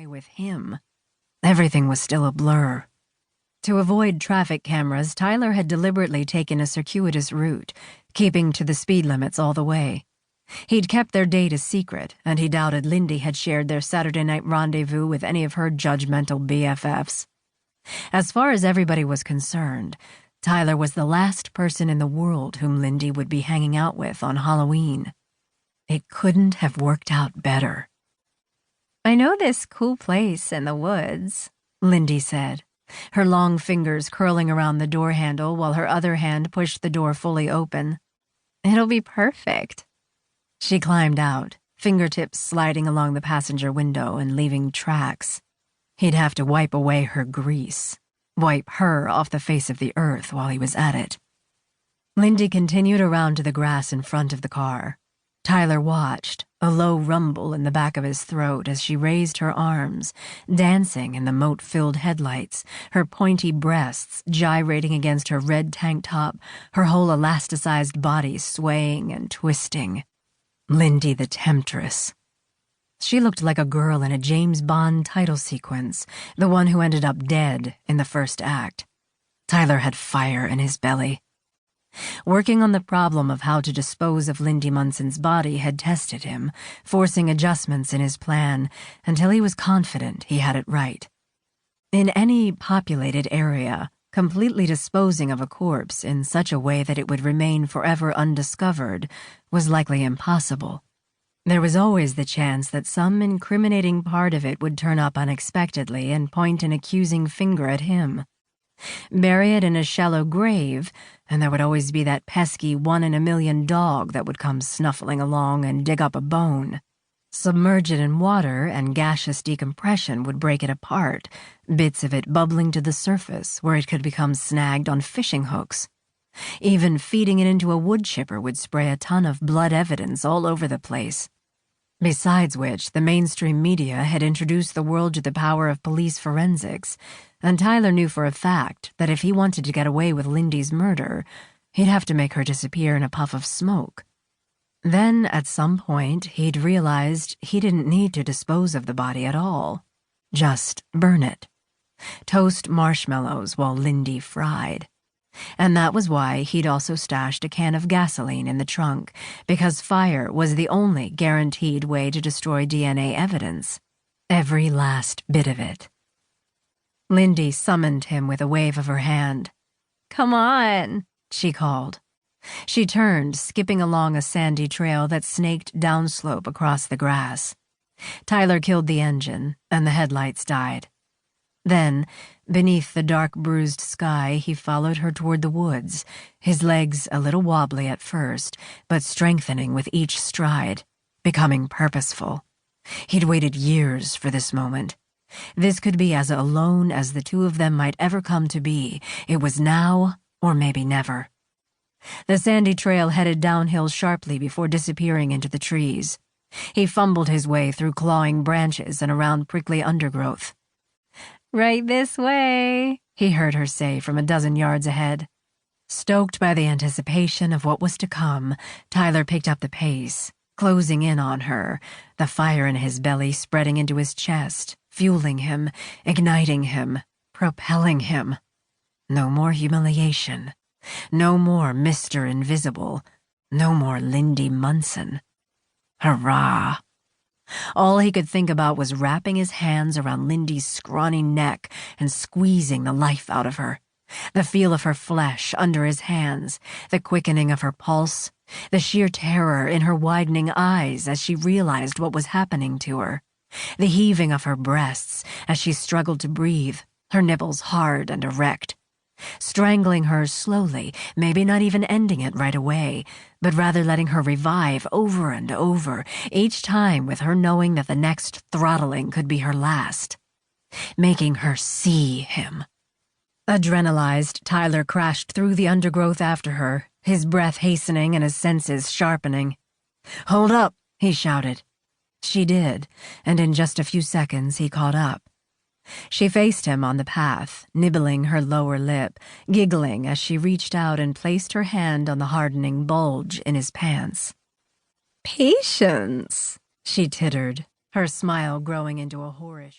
away with him. Everything was still a blur. To avoid traffic cameras, Tyler had deliberately taken a circuitous route, keeping to the speed limits all the way. He'd kept their date a secret, and he doubted Lindy had shared their Saturday night rendezvous with any of her judgmental BFFs. As far as everybody was concerned, Tyler was the last person in the world whom Lindy would be hanging out with on Halloween. It couldn't have worked out better. "I know this cool place in the woods," Lindy said, her long fingers curling around the door handle while her other hand pushed the door fully open. "It'll be perfect." She climbed out, fingertips sliding along the passenger window and leaving tracks. He'd have to wipe away her grease, wipe her off the face of the earth while he was at it. Lindy continued around to the grass in front of the car. Tyler watched, a low rumble in the back of his throat as she raised her arms, dancing in the mote-filled headlights, her pointy breasts gyrating against her red tank top, her whole elasticized body swaying and twisting. Lindy the Temptress. She looked like a girl in a James Bond title sequence, the one who ended up dead in the first act. Tyler had fire in his belly. Working on the problem of how to dispose of Lindy Munson's body had tested him, forcing adjustments in his plan until he was confident he had it right. In any populated area, completely disposing of a corpse in such a way that it would remain forever undiscovered was likely impossible. There was always the chance that some incriminating part of it would turn up unexpectedly and point an accusing finger at him. Bury it in a shallow grave, and there would always be that pesky 1-in-a-million dog that would come snuffling along and dig up a bone. Submerge it in water, and gaseous decompression would break it apart, bits of it bubbling to the surface where it could become snagged on fishing hooks. Even feeding it into a wood chipper would spray a ton of blood evidence all over the place. Besides which, the mainstream media had introduced the world to the power of police forensics, and Tyler knew for a fact that if he wanted to get away with Lindy's murder, he'd have to make her disappear in a puff of smoke. Then, at some point, he'd realized he didn't need to dispose of the body at all. Just burn it. Toast marshmallows while Lindy fried. And that was why he'd also stashed a can of gasoline in the trunk, because fire was the only guaranteed way to destroy DNA evidence. Every last bit of it. Lindy summoned him with a wave of her hand. "Come on," she called. She turned, skipping along a sandy trail that snaked downslope across the grass. Tyler killed the engine, and the headlights died. Then, beneath the dark bruised sky, he followed her toward the woods, his legs a little wobbly at first, but strengthening with each stride, becoming purposeful. He'd waited years for this moment. This could be as alone as the two of them might ever come to be. It was now, or maybe never. The sandy trail headed downhill sharply before disappearing into the trees. He fumbled his way through clawing branches and around prickly undergrowth. "Right this way," he heard her say from a dozen yards ahead. Stoked by the anticipation of what was to come, Tyler picked up the pace, closing in on her, the fire in his belly spreading into his chest, fueling him, igniting him, propelling him. No more humiliation. No more Mr. Invisible. No more Lindy Munson. Hurrah! All he could think about was wrapping his hands around Lindy's scrawny neck and squeezing the life out of her. The feel of her flesh under his hands, the quickening of her pulse, the sheer terror in her widening eyes as she realized what was happening to her, the heaving of her breasts as she struggled to breathe, her nipples hard and erect. Strangling her slowly, maybe not even ending it right away, but rather letting her revive over and over, each time with her knowing that the next throttling could be her last. Making her see him. Adrenalized, Tyler crashed through the undergrowth after her, his breath hastening and his senses sharpening. "Hold up," he shouted. She did, and in just a few seconds he caught up. She faced him on the path, nibbling her lower lip, giggling as she reached out and placed her hand on the hardening bulge in his pants. "Patience," she tittered, her smile growing into a whorish